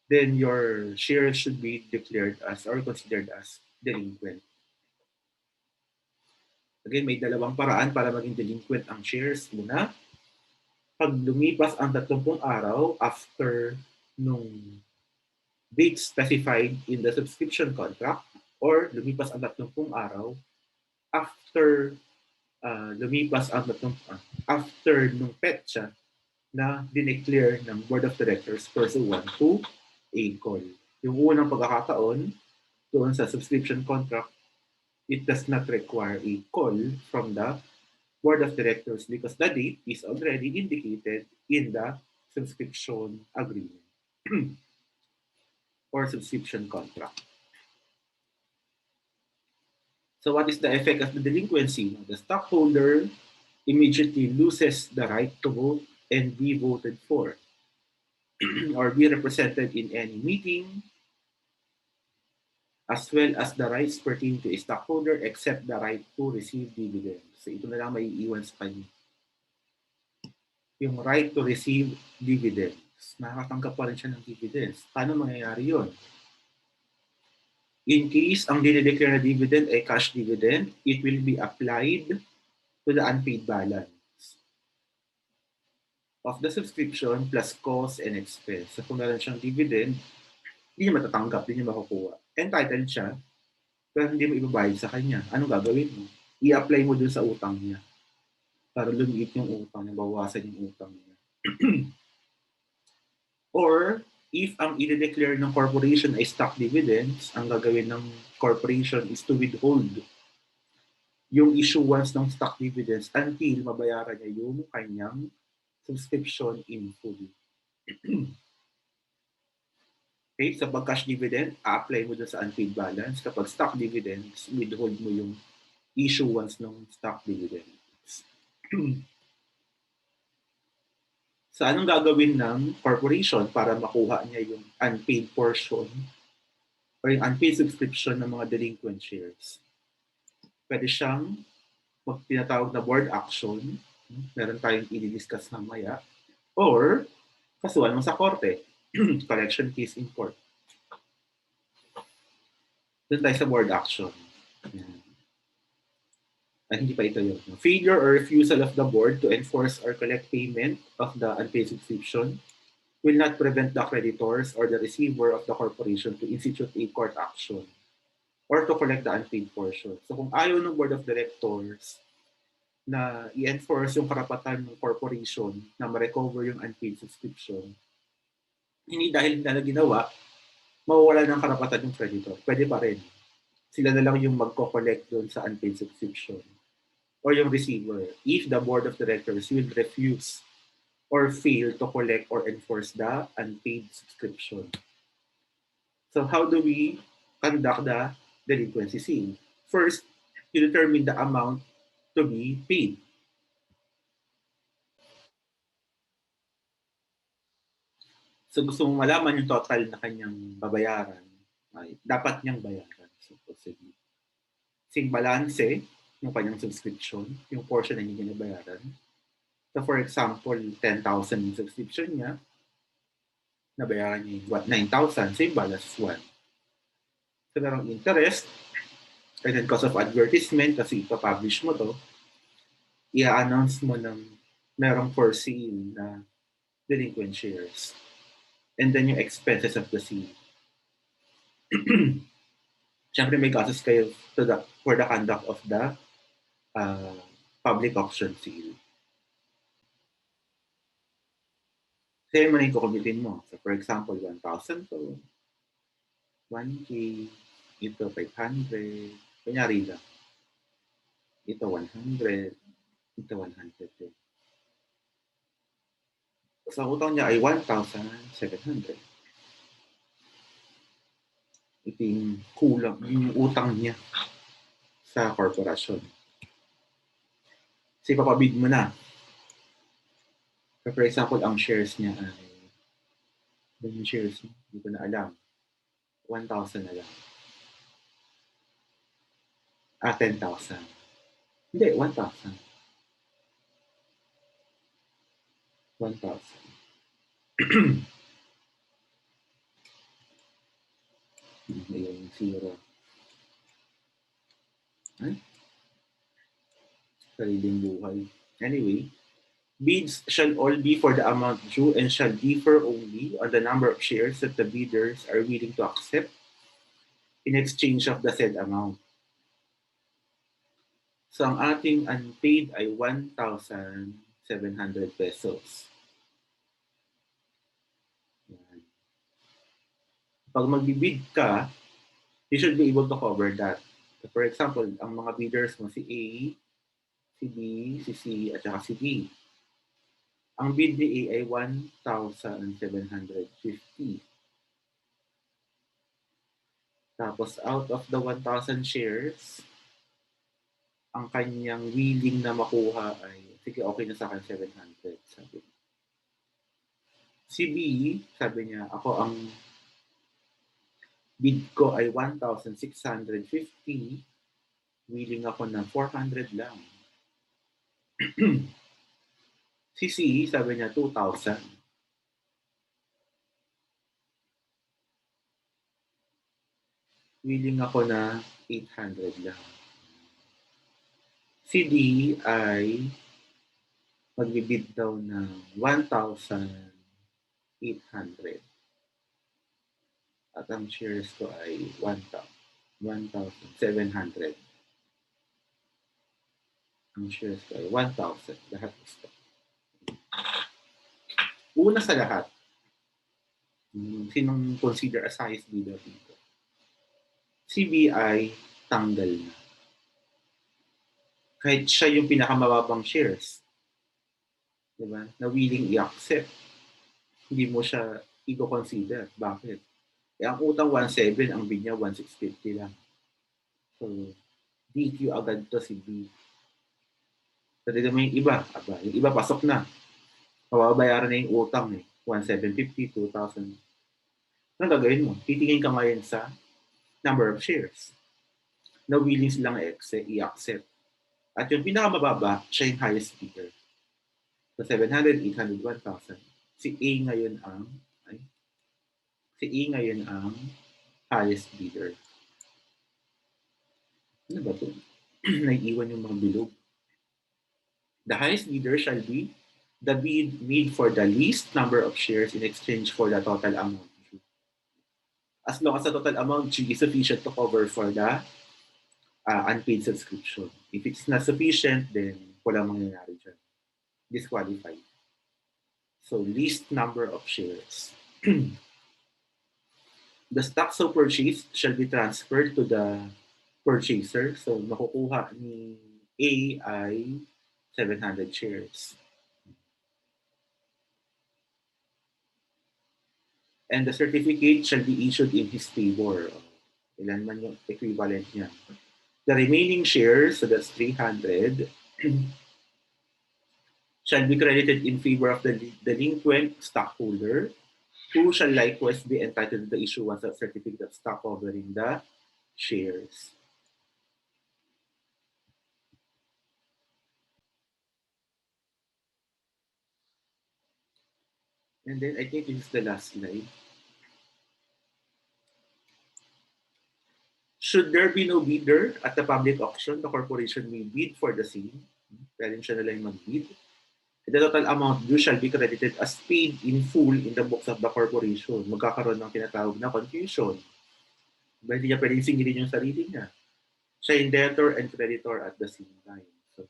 then your shares should be declared as or considered as delinquent. Again, may dalawang paraan para maging delinquent ang shares. Una, Pag lumipas ang 30 araw after nung date specified in the subscription contract or lumipas ang 30 araw after lumipas ang 30 after nung petsa na dineclare ng Board of Directors pursuant to a call. Yung unang pagkakataon doon sa subscription contract, it does not require a call from the Board of Directors because the date is already indicated in the subscription agreement or subscription contract. So what is the effect of the delinquency? The stockholder immediately loses the right to vote and be voted for or be represented in any meeting, as well as the rights pertaining to a stockholder except the right to receive dividends. So ito na lang may iiwan sa kanya. Yung right to receive dividends. Nakakatanggap pa rin siya ng dividends. Paano mangyayari yun? In case ang dinideclare na dividend ay cash dividend, it will be applied to the unpaid balance of the subscription plus cost and expense. So kung meron siyang dividend, hindi niya matatanggap, hindi niya makukuha. Entitled siya, pero hindi mo ibabayad sa kanya. Anong gagawin mo? I-apply mo dun sa utang niya para lumiit yung utang niya, bawasan yung utang niya. Or, if ang i-declare ng corporation ay stock dividends, ang gagawin ng corporation is to withhold yung issuance ng stock dividends until mabayaran niya yung kanyang subscription in full. Okay, sa pag cash dividend, a-apply mo dun sa unpaid balance. Kapag stock dividends, withhold mo yung issuance ng stock dividends. So anong gagawin ng corporation para makuha niya yung unpaid portion or yung unpaid subscription ng mga delinquent shares? Pwede siyang tinatawag na board action, meron tayong i-discuss mamaya, or kasuhan mo sa korte, collection case in court. Doon tayo sa board action. Ay, hindi pa ito yun. Failure or refusal of the board to enforce or collect payment of the unpaid subscription will not prevent the creditors or the receiver of the corporation to institute a court action or to collect the unpaid portion. So kung ayaw ng board of directors na i-enforce yung karapatan ng corporation na ma-recover yung unpaid subscription, hindi dahil na ginawa, mawawala ng karapatan yung creditor. Pwede pa rin. Sila na lang yung magko-collect doon sa unpaid subscription or yung receiver if the board of directors will refuse or fail to collect or enforce the unpaid subscription. So how do we conduct the delinquency scene? First, you determine the amount to be paid. So gusto mong malaman yung total na kanyang babayaran, ay dapat niyang bayaran supposedly. Sing balance yung kanyang subscription, yung portion na hindi niya nabayaran. So for example, 10,000 yung subscription niya, nabayaran niya yung 9,000, so yung balance is 1. So merong interest, and then cost of advertisement, kasi ipapublish mo to, i-announce mo ng merong for sale na delinquent shares. And then yung expenses of the sale. Siyempre may gastos kayo for the conduct of the public auction sale. Sa'yo mo na yung kukumitin mo. So for example, 1,000 to 1K, ito 500, kunyari lang. Ito 100, ito 100. So ang utang niya ay 1,700. Ito yung kulang, yung utang niya sa korporasyon. Kasi papabid mo na. For example, ang shares niya ay, yung shares niya, hindi ko na alam, 1,000 na lang. 10,000. Hindi, 1,000. 1,000. Ayun, 0. Ay? Sariling buhay. Anyway, Bids shall all be for the amount due and shall differ only on the number of shares that the bidders are willing to accept in exchange of the said amount. So ang ating unpaid ay 1,700 pesos. Yan. Pag magbibid ka, you should be able to cover that. So for example, ang mga bidders mo si A, si B, si C, at saka si D. Ang bid ni A ay 1,750. Tapos out of the 1,000 shares, ang kanyang willing na makuha ay, sige, okay na sa akin, 700. Sabi. Si B, sabi niya, ako ang bid ko ay 1,650. Willing ako ng 400 lang. Si C, sabi niya, 2,000. Willing ako na 800 lang. Si D ay magbibid daw ng 1,800. At ang shares ko ay 1,700. Ang shares ko ay 1,000. Lahat gusto. Una sa lahat, sinong consider as highest bidder dito? Si B ay tanggal na. Kahit siya yung pinakamababang shares, diba? Na willing i-accept, hindi mo siya i-consider. Bakit? Ang utang 1,700, ang bid niya 1,650 lang. So, DQ agad to si B. Talaga may iba. Yung iba pasok na. Mababayaran na yung utang eh. 1,750, 2,000. Ano gagawin mo? Titingin ka ngayon sa number of shares na willing silang i-accept. At yung pinakamababa, siya yung highest bidder. So 700, 800, 1,000. Si A ngayon ang highest bidder. Ano ba ito? Naiiwan yung mga bilog. The highest bidder shall be the bid made for the least number of shares in exchange for the total amount due. As long as the total amount due is sufficient to cover for the unpaid subscription. If it's not sufficient, then walang mangyayari dyan. Disqualified. So, least number of shares. The stock so purchased shall be transferred to the purchaser. So, makukuha ni A ay 700 shares. And the certificate shall be issued in his favor. Ilan man yung equivalent niya. The remaining shares, so that's 300, shall be credited in favor of the delinquent stockholder, who shall likewise be entitled to the issuance of certificate of stock covering the shares. And then I think this is the last slide. Should there be no bidder at the public auction, the corporation may bid for the same. Pwedeng siya na lang mag-bid. The total amount due shall be credited as paid in full in the books of the corporation. Magkakaroon ng tinatawag na confusion. Hindi niya pwedeng singilin yung sarili niya. Siya yung debtor and creditor at the same time. So,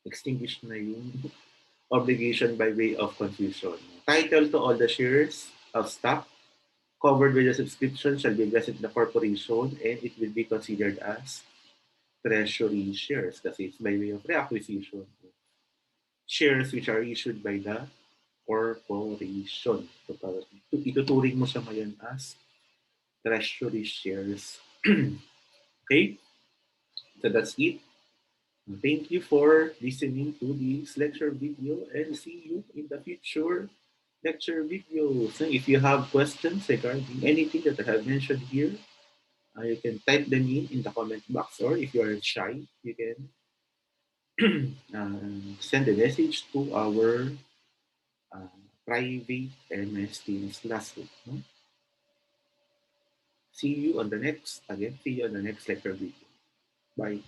extinguish na yung obligation by way of confusion. Title to all the shares of stock covered with the subscription shall be vested in the corporation and it will be considered as treasury shares kasi it's by way of reacquisition. Shares which are issued by the corporation. So, ituturing mo siya ngayon as treasury shares. Okay? So that's it. Thank you for listening to this lecture video and see you in the future lecture videos. So if you have questions regarding anything that I have mentioned here, you can type them in the comment box, or if you are shy, you can send a message to our private MS Teams classroom. See you on the next lecture video. Bye.